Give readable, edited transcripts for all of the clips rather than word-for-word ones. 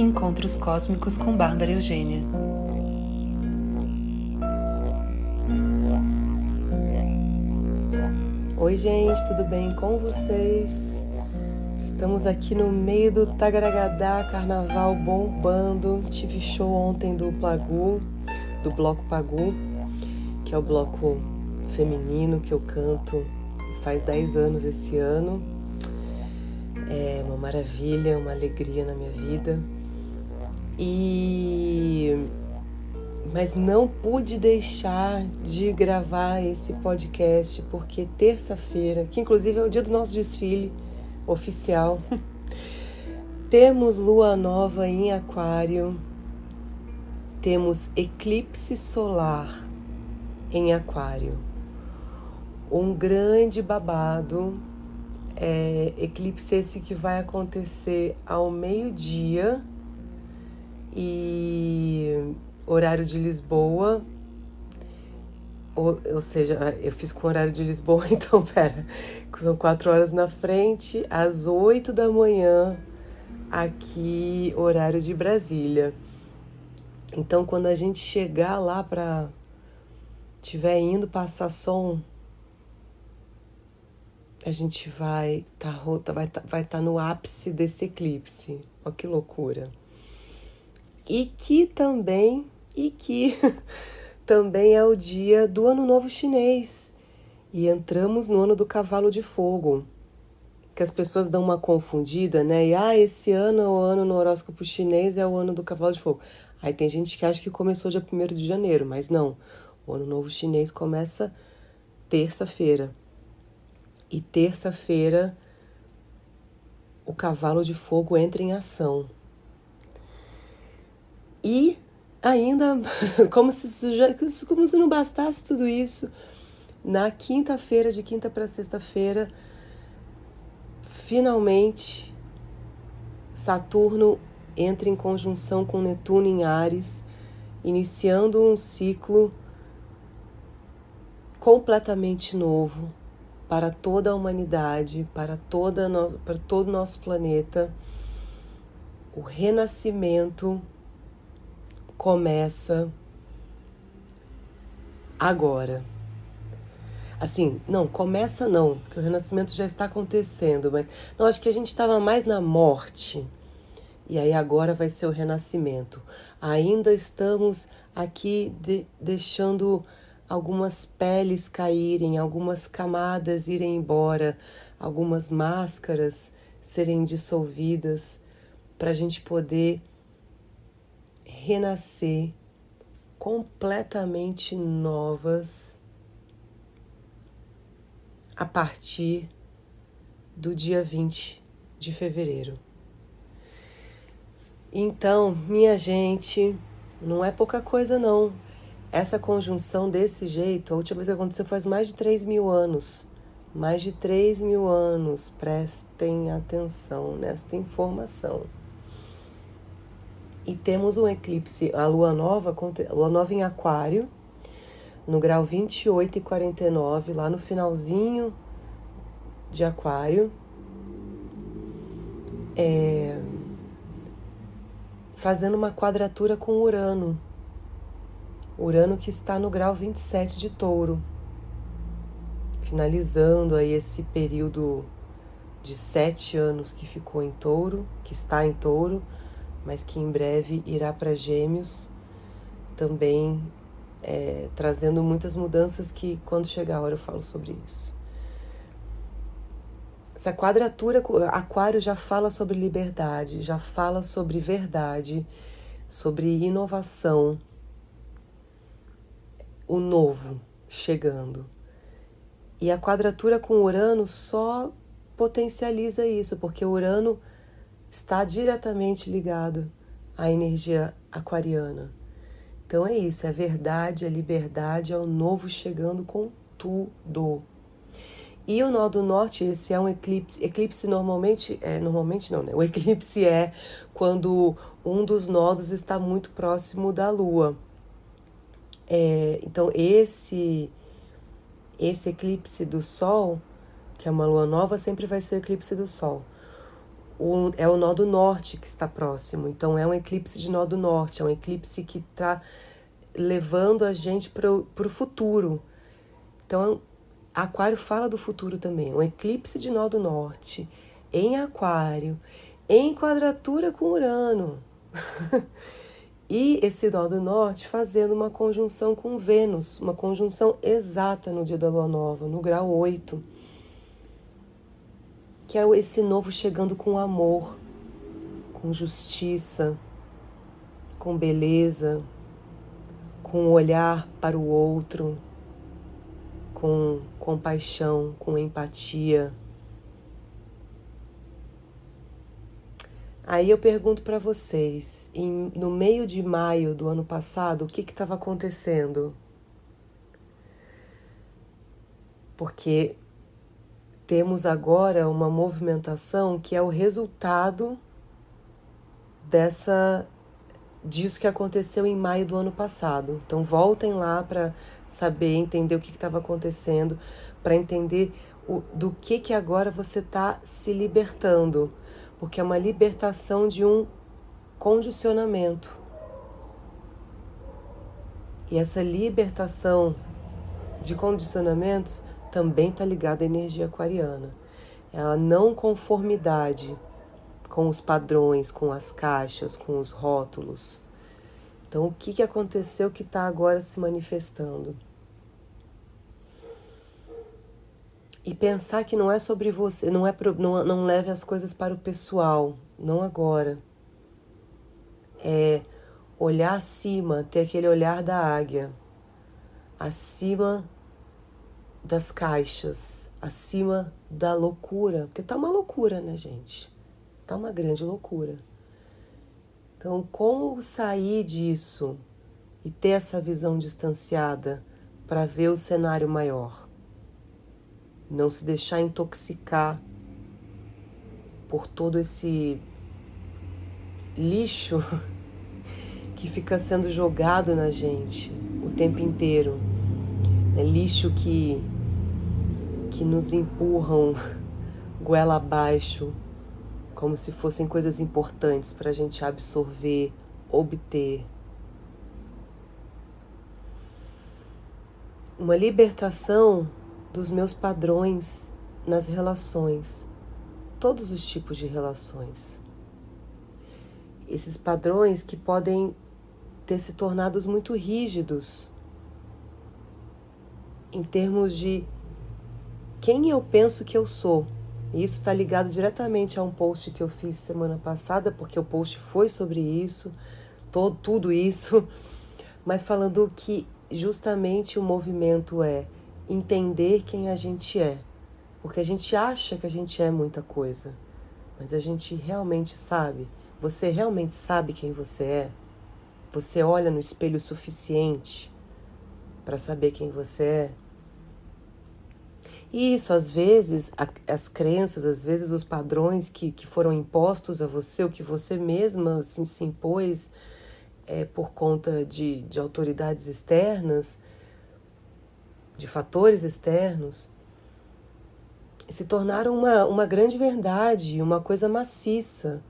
Encontros Cósmicos com Bárbara Eugênia. Oi gente, tudo bem com vocês? Estamos aqui no meio do Tagaragadá, carnaval bombando. Tive show ontem do Bloco Pagu, que é o bloco feminino que eu canto faz 10 anos esse ano. É uma maravilha, uma alegria na minha vida. Mas não pude deixar de gravar esse podcast, porque terça-feira, que inclusive é o dia do nosso desfile oficial, temos lua nova em Aquário, temos eclipse solar em Aquário. Um grande babado, eclipse esse que vai acontecer ao meio-dia e horário de Lisboa, ou seja, eu fiz com horário de Lisboa, então são 4 horas na frente, às 8 da manhã, aqui, horário de Brasília. Então, quando a gente chegar lá tiver indo passar som, a gente vai estar no ápice desse eclipse. Olha que loucura. E que também é o dia do Ano Novo Chinês. E entramos no ano do Cavalo de Fogo. Que as pessoas dão uma confundida, né? E esse ano é o ano no horóscopo chinês, é o ano do Cavalo de Fogo. Aí tem gente que acha que começou dia 1º de janeiro, mas não. O Ano Novo Chinês começa terça-feira. E terça-feira o Cavalo de Fogo entra em ação. E ainda, como se não bastasse tudo isso, na quinta-feira, de quinta para sexta-feira, finalmente Saturno entra em conjunção com Netuno em Áries, iniciando um ciclo completamente novo para toda a humanidade, para todo o nosso planeta. O renascimento começa agora. Assim, não, começa não, porque o renascimento já está acontecendo, mas não, acho que a gente estava mais na morte, e aí agora vai ser o renascimento. Ainda estamos aqui deixando algumas peles caírem, algumas camadas irem embora, algumas máscaras serem dissolvidas, para a gente poder renascer completamente novas a partir do dia 20 de fevereiro. Então, minha gente, não é pouca coisa não. Essa conjunção desse jeito, a última vez que aconteceu faz mais de 3.000 anos. Mais de 3.000 anos. Prestem atenção nesta informação. E temos um eclipse, a lua nova em Aquário, no grau 28 e 49, lá no finalzinho de Aquário, fazendo uma quadratura com Urano. Urano que está no grau 27 de Touro, finalizando aí esse período de 7 anos que ficou em Touro, que está em Touro, mas que em breve irá para Gêmeos, também trazendo muitas mudanças que quando chegar a hora eu falo sobre isso. Essa quadratura, Aquário já fala sobre liberdade, já fala sobre verdade, sobre inovação, o novo chegando. E a quadratura com Urano só potencializa isso, porque Urano está diretamente ligado à energia aquariana. Então é isso, é verdade, é liberdade, é o novo chegando com tudo. E o nó do norte, esse é um eclipse. Eclipse normalmente não, né? O eclipse é quando um dos nodos está muito próximo da Lua. Então esse eclipse do Sol, que é uma lua nova, sempre vai ser o eclipse do Sol. é o nó do norte que está próximo. Então é um eclipse de nó do norte, é um eclipse que está levando a gente para o futuro. Então, Aquário fala do futuro também. Um eclipse de nó do norte em Aquário, em quadratura com Urano. E esse nó do norte fazendo uma conjunção com Vênus, uma conjunção exata no dia da lua nova, no grau 8. Que é esse novo chegando com amor, com justiça, com beleza, com olhar para o outro, com compaixão, com empatia. Aí eu pergunto para vocês, no meio de maio do ano passado, o que estava acontecendo? Porque temos agora uma movimentação que é o resultado disso que aconteceu em maio do ano passado. Então voltem lá para saber, entender o que estava acontecendo, para entender do que agora você está se libertando. Porque é uma libertação de um condicionamento. E essa libertação de condicionamentos também está ligada à energia aquariana. É a não conformidade com os padrões, com as caixas, com os rótulos. Então, o que aconteceu que está agora se manifestando? E pensar que não é sobre você, não leve as coisas para o pessoal, não agora. É olhar acima, ter aquele olhar da águia, acima das caixas, acima da loucura, porque tá uma loucura, né, gente? Tá uma grande loucura. Então, como sair disso e ter essa visão distanciada para ver o cenário maior? Não se deixar intoxicar por todo esse lixo que fica sendo jogado na gente o tempo inteiro. É lixo que nos empurram goela abaixo, como se fossem coisas importantes para a gente absorver, obter. Uma libertação dos meus padrões nas relações, todos os tipos de relações. Esses padrões que podem ter se tornado muito rígidos em termos de quem eu penso que eu sou. E isso está ligado diretamente a um post que eu fiz semana passada, porque o post foi sobre isso, tudo isso, mas falando que justamente o movimento é entender quem a gente é, porque a gente acha que a gente é muita coisa, mas a gente realmente sabe. Você realmente sabe quem você é? Você olha no espelho o suficiente para saber quem você é? E isso, às vezes, as crenças, às vezes os padrões que foram impostos a você, o que você mesma assim, se impôs por conta de autoridades externas, de fatores externos, se tornaram uma grande verdade, uma coisa maciça,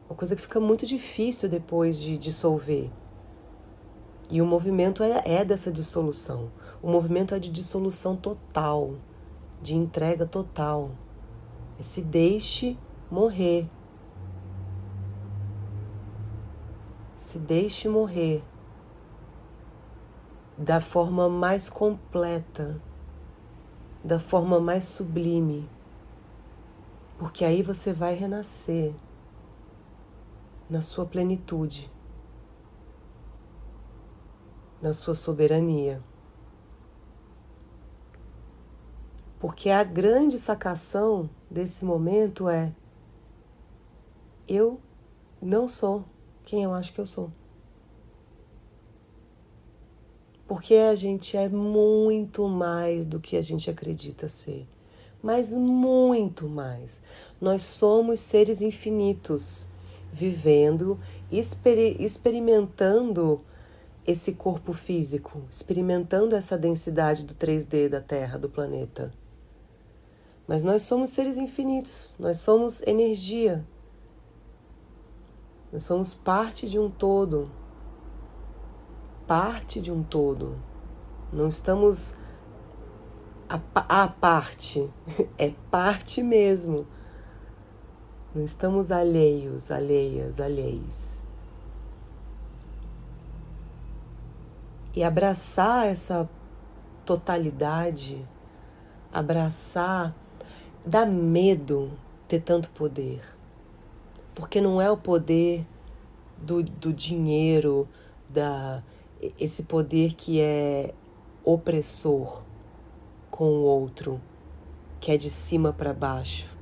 uma coisa que fica muito difícil depois de dissolver. E o movimento é dessa dissolução. O movimento é de dissolução total, de entrega total. Se deixe morrer. Se deixe morrer da forma mais completa, da forma mais sublime, porque aí você vai renascer na sua plenitude, na sua soberania. Porque a grande sacação desse momento é: eu não sou quem eu acho que eu sou. Porque a gente é muito mais do que a gente acredita ser. Mas muito mais. Nós somos seres infinitos, vivendo, experimentando esse corpo físico, experimentando essa densidade do 3D da Terra, do planeta. Mas nós somos seres infinitos, nós somos energia. Nós somos parte de um todo. Parte de um todo. Não estamos à parte. É parte mesmo. Não estamos alheios, alheias, alheis. E abraçar essa totalidade, abraçar, dá medo ter tanto poder. Porque não é o poder do dinheiro, esse poder que é opressor com o outro, que é de cima para baixo.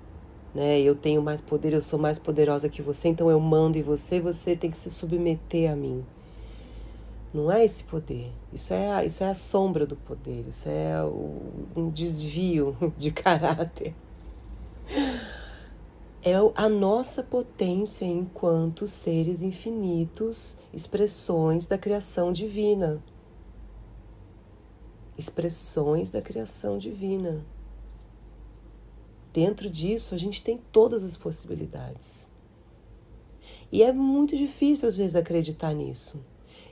Né? Eu tenho mais poder, eu sou mais poderosa que você, então eu mando em você, você tem que se submeter a mim. Não é esse poder, isso é a sombra do poder, isso é um desvio de caráter. É a nossa potência enquanto seres infinitos, expressões da criação divina. Expressões da criação divina. Dentro disso, a gente tem todas as possibilidades. E é muito difícil, às vezes, acreditar nisso.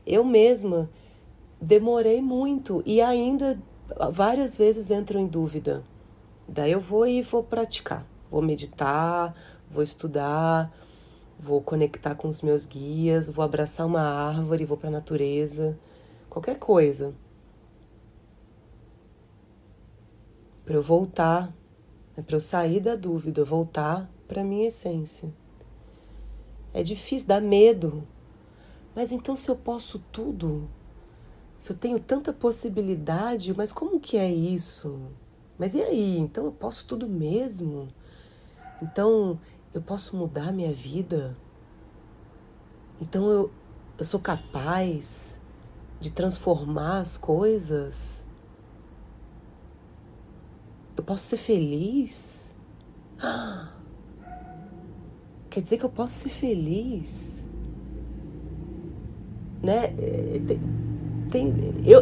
Eu mesma demorei muito e ainda várias vezes entro em dúvida. Daí eu vou praticar. Vou meditar, vou estudar, vou conectar com os meus guias, vou abraçar uma árvore, vou para a natureza, qualquer coisa. Para eu voltar, para eu sair da dúvida, voltar para a minha essência. É difícil, dá medo. Mas então se eu posso tudo, se eu tenho tanta possibilidade, mas como que é isso? Mas e aí? Então eu posso tudo mesmo? Então eu posso mudar minha vida? Então eu sou capaz de transformar as coisas? Eu posso ser feliz? Quer dizer que eu posso ser feliz? Né?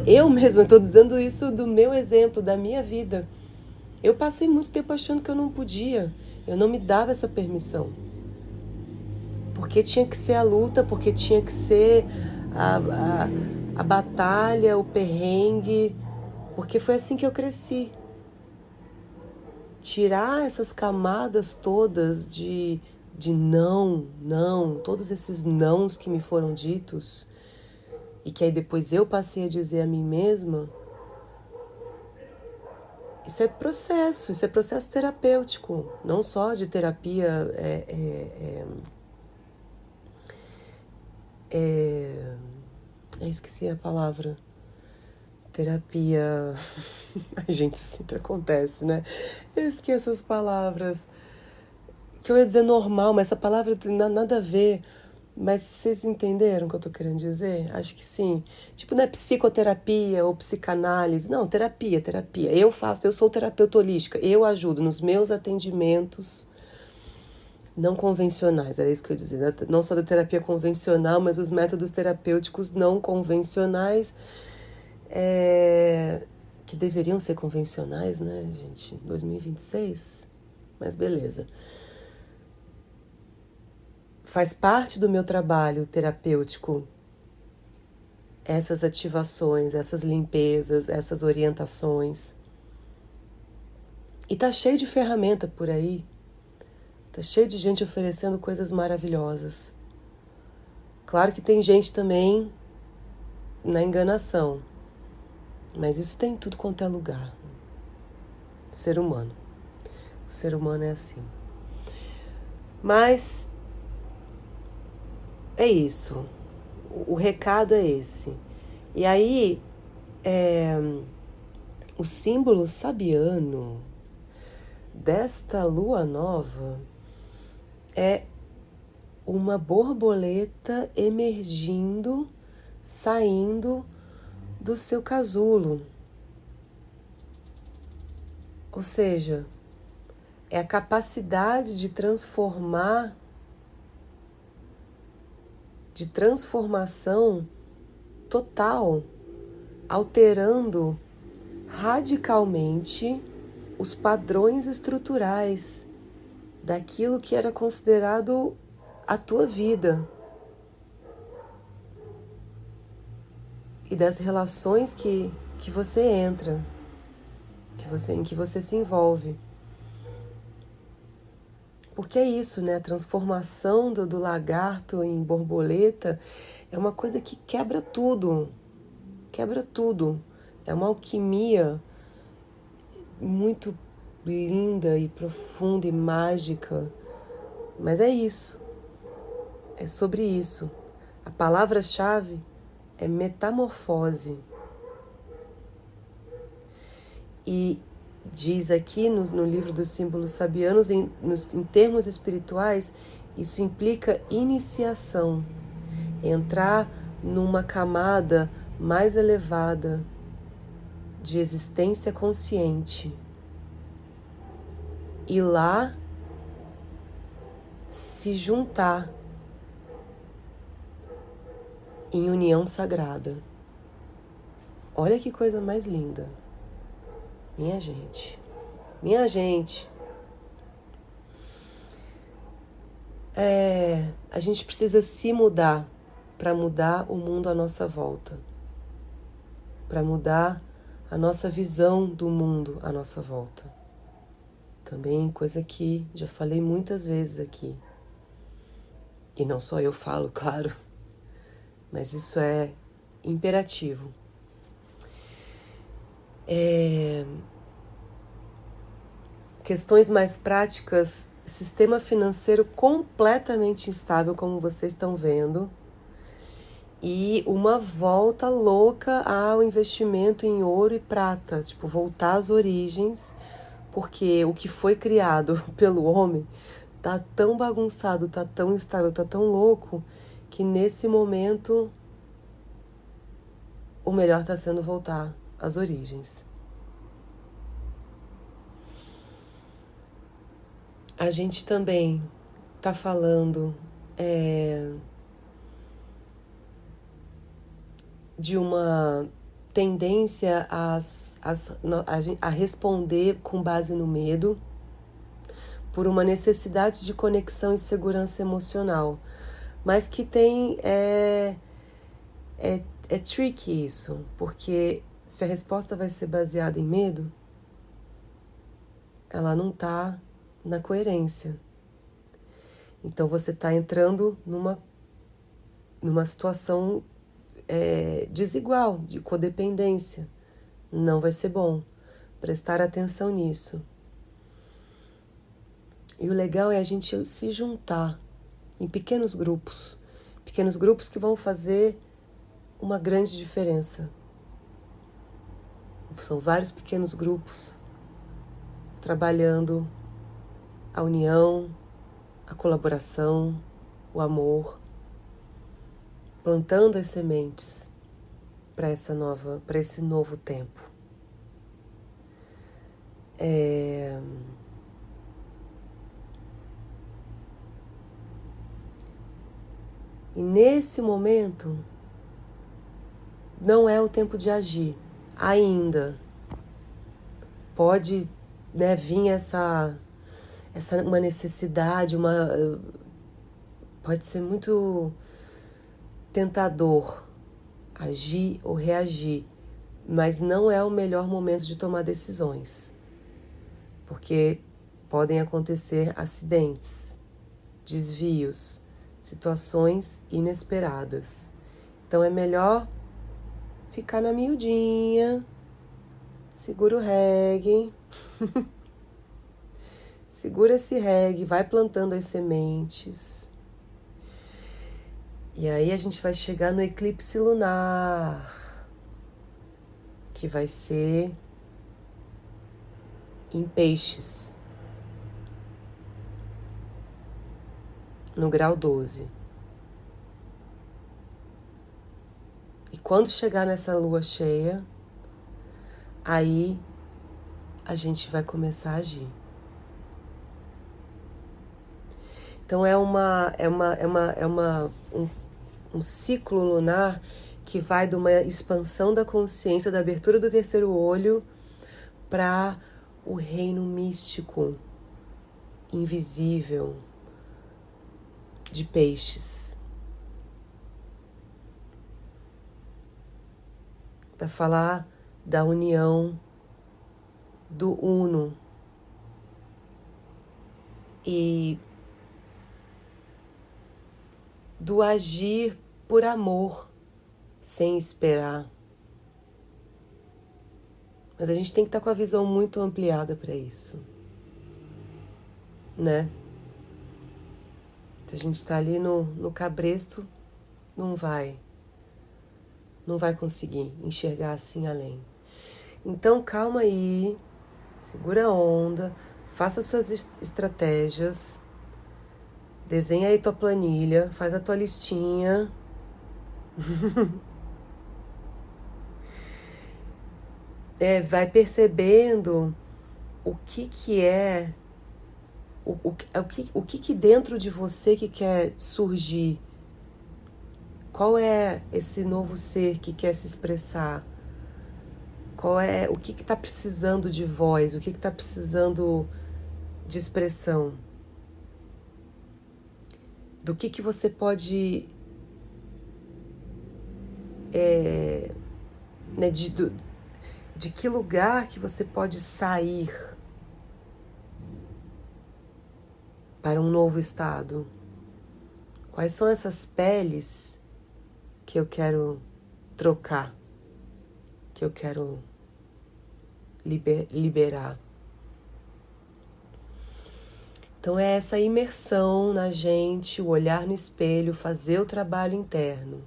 Eu mesma estou dizendo isso do meu exemplo, da minha vida. Eu passei muito tempo achando que eu não podia. Eu não me dava essa permissão. Porque tinha que ser a luta, porque tinha que ser a batalha, o perrengue. Porque foi assim que eu cresci. Tirar essas camadas todas de não, todos esses nãos que me foram ditos, e que aí depois eu passei a dizer a mim mesma, isso é processo terapêutico, não só de terapia, esqueci a palavra, terapia, a gente sempre acontece, né? Eu esqueço as palavras, que eu ia dizer normal, mas essa palavra não tem nada a ver. Mas vocês entenderam o que eu tô querendo dizer? Acho que sim. Tipo, não é psicoterapia ou psicanálise. Não, terapia. Eu sou terapeuta holística. Eu ajudo nos meus atendimentos não convencionais. Era isso que eu ia dizer. Não só da terapia convencional, mas os métodos terapêuticos não convencionais. Que deveriam ser convencionais, né, gente? 2026? Mas beleza. Faz parte do meu trabalho terapêutico essas ativações, essas limpezas, essas orientações. E tá cheio de ferramenta por aí. Tá cheio de gente oferecendo coisas maravilhosas. Claro que tem gente também na enganação. Mas isso tem em tudo quanto é lugar. Ser humano. O ser humano é assim. Mas é isso. O recado é esse. E aí, o símbolo sabiano desta lua nova é uma borboleta emergindo, saindo do seu casulo. Ou seja, é a capacidade de transformação total, alterando radicalmente os padrões estruturais daquilo que era considerado a tua vida, e das relações que você entra, em que você se envolve. Porque é isso, né? A transformação do lagarto em borboleta é uma coisa que quebra tudo. Quebra tudo. É uma alquimia muito linda e profunda e mágica. Mas é isso. É sobre isso. A palavra-chave é metamorfose. E diz aqui no livro dos símbolos sabianos, em termos espirituais, isso implica iniciação. Entrar numa camada mais elevada de existência consciente. E lá se juntar em união sagrada. Olha que coisa mais linda. Minha gente. Minha gente. A gente precisa se mudar para mudar o mundo à nossa volta. Para mudar a nossa visão do mundo à nossa volta. Também coisa que já falei muitas vezes aqui. E não só eu falo, claro. Mas isso é imperativo. Questões mais práticas, sistema financeiro completamente instável, como vocês estão vendo, e uma volta louca ao investimento em ouro e prata, tipo, voltar às origens, porque o que foi criado pelo homem tá tão bagunçado, tá tão instável, tá tão louco, que nesse momento o melhor tá sendo voltar às origens. A gente também tá falando de uma tendência a responder com base no medo, por uma necessidade de conexão e segurança emocional, mas que tem é tricky isso, porque se a resposta vai ser baseada em medo, ela não tá na coerência. Então você está entrando numa situação desigual, de codependência. Não vai ser bom. Prestar atenção nisso. E o legal é a gente se juntar em pequenos grupos que vão fazer uma grande diferença. São vários pequenos grupos trabalhando a união, a colaboração, o amor, plantando as sementes para esse novo tempo. E nesse momento não é o tempo de agir ainda. Pode, né, vir essa uma necessidade, pode ser muito tentador agir ou reagir, mas não é o melhor momento de tomar decisões, porque podem acontecer acidentes, desvios, situações inesperadas. Então é melhor ficar na miudinha, segura o reggae, segura esse reggae, vai plantando as sementes. E aí a gente vai chegar no eclipse lunar, que vai ser em Peixes, no grau 12. E quando chegar nessa lua cheia, aí a gente vai começar a agir. Então um ciclo lunar que vai de uma expansão da consciência, da abertura do terceiro olho para o reino místico, invisível, de Peixes. vai falar da união do uno e do agir por amor, sem esperar. Mas a gente tem que estar com a visão muito ampliada para isso, né? Se a gente está ali no cabresto, não vai conseguir enxergar assim além. Então calma aí, segura a onda, faça suas estratégias, desenha aí tua planilha, faz a tua listinha. Vai percebendo o que é, o que dentro de você que quer surgir. Qual é esse novo ser que quer se expressar? O que está precisando de voz? O que está precisando de expressão? Do que você pode né, de que lugar que você pode sair para um novo estado? Quais são essas peles que eu quero trocar, que eu quero liberar? Então é essa imersão na gente, o olhar no espelho, fazer o trabalho interno.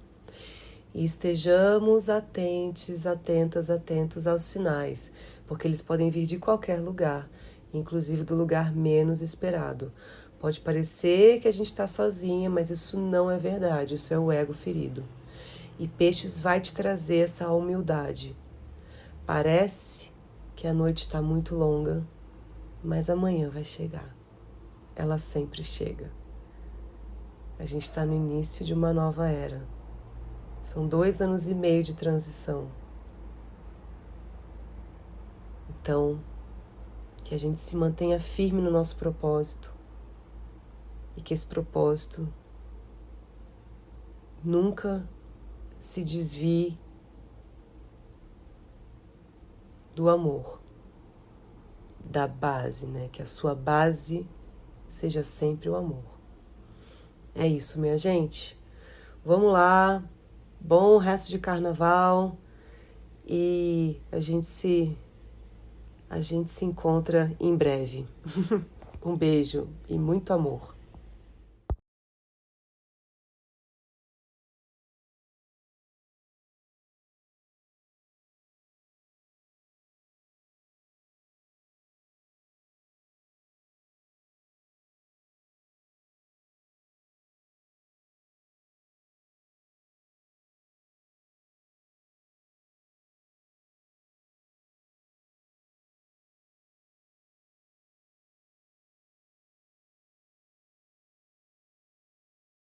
E estejamos atentos aos sinais, porque eles podem vir de qualquer lugar, inclusive do lugar menos esperado. Pode parecer que a gente está sozinha, mas isso não é verdade, isso é o ego ferido. E Peixes vai te trazer essa humildade. Parece que a noite está muito longa, mas amanhã vai chegar. Ela sempre chega. A gente está no início de uma nova era. São 2 anos e meio de transição. Então, que a gente se mantenha firme no nosso propósito e que esse propósito nunca se desvie do amor, da base, né? Que a sua base seja sempre o amor. É isso, minha gente. Vamos lá. Bom resto de carnaval. E a gente se encontra em breve. Um beijo e muito amor.